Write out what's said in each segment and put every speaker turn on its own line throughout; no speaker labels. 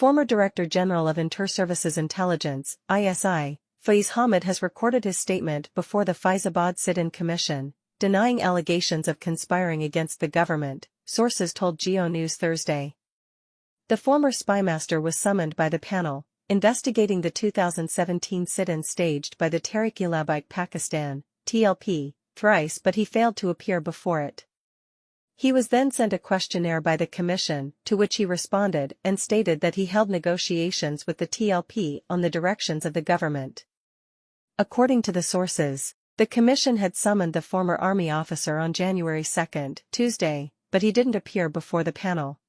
former Director General of Inter-Services Intelligence, ISI, Faiz Hamid has recorded his statement before the Faizabad Sit-in Commission, denying allegations of conspiring against the government, sources told Geo News Thursday. The former spymaster was summoned by the panel, investigating the 2017 sit-in staged by the Tehreek-e-Labbaik Pakistan, TLP, thrice, but he failed to appear before it. He was then sent a questionnaire by the commission, to which he responded and stated that he held negotiations with the TLP on the directions of the government. According to the sources, the commission had summoned the former army officer on January 2, Tuesday, but he didn't appear before the panel.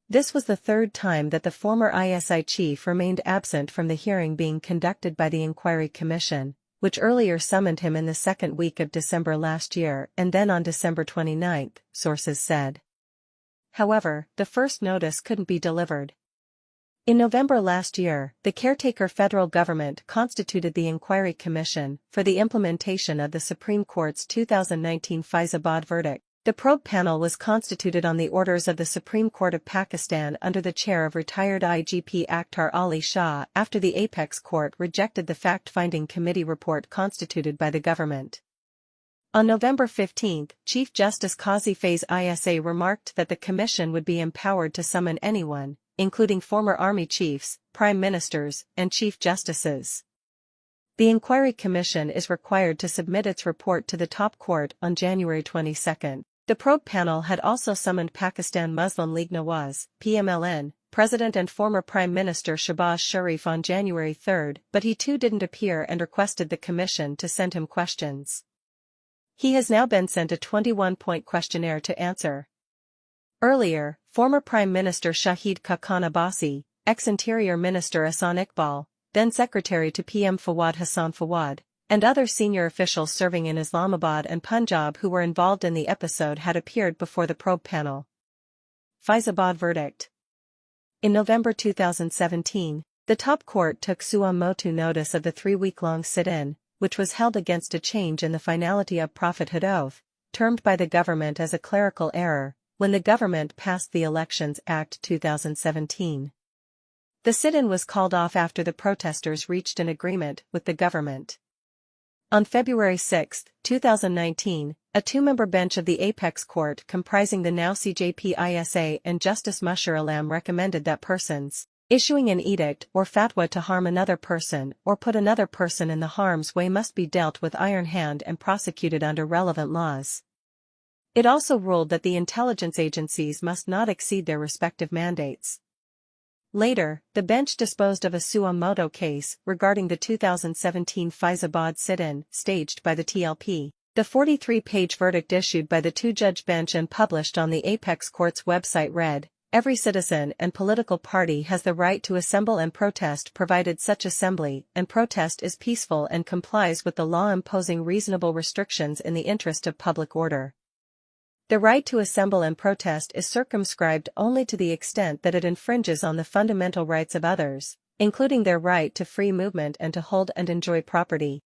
This was the third time that the former ISI chief remained absent from the hearing being conducted by the Inquiry Commission, which earlier summoned him in the second week of December last year and then on December 29, sources said. However, the first notice couldn't be delivered. In November last year, the caretaker federal government constituted the Inquiry Commission for the implementation of the Supreme Court's 2019 Faizabad verdict. The probe panel was constituted on the orders of the Supreme Court of Pakistan under the chair of retired IGP Akhtar Ali Shah after the Apex Court rejected the fact-finding committee report constituted by the government. On November 15, Chief Justice Qazi Faiz Isa remarked that the commission would be empowered to summon anyone, including former army chiefs, prime ministers, and chief justices. The Inquiry Commission is required to submit its report to the top court on January 22. The probe panel had also summoned Pakistan Muslim League Nawaz, PMLN, President and former Prime Minister Shehbaz Sharif on January 3, but he too didn't appear and requested the commission to send him questions. He has now been sent a 21-point questionnaire to answer. Earlier, former Prime Minister Shahid Khaqan Abbasi, ex-Interior Minister Ahsan Iqbal, then Secretary to PM Fawad Hassan Fawad, and other senior officials serving in Islamabad and Punjab who were involved in the episode had appeared before the probe panel. Faizabad verdict. In November 2017, the top court took suo motu notice of the 3-week-long sit-in, which was held against a change in the finality of prophethood oath, termed by the government as a clerical error, when the government passed the Elections Act 2017. The sit-in was called off after the protesters reached an agreement with the government. On February 6, 2019, a 2-member bench of the Apex Court comprising the now CJP ISA and Justice Mushar Alam recommended that persons issuing an edict or fatwa to harm another person or put another person in the harm's way must be dealt with iron hand and prosecuted under relevant laws. It also ruled that the intelligence agencies must not exceed their respective mandates. Later, the bench disposed of a suo motu case regarding the 2017 Faizabad sit-in staged by the TLP. The 43-page verdict issued by the 2-judge bench and published on the Apex Court's website read, "Every citizen and political party has the right to assemble and protest provided such assembly and protest is peaceful and complies with the law imposing reasonable restrictions in the interest of public order. The right to assemble and protest is circumscribed only to the extent that it infringes on the fundamental rights of others, including their right to free movement and to hold and enjoy property.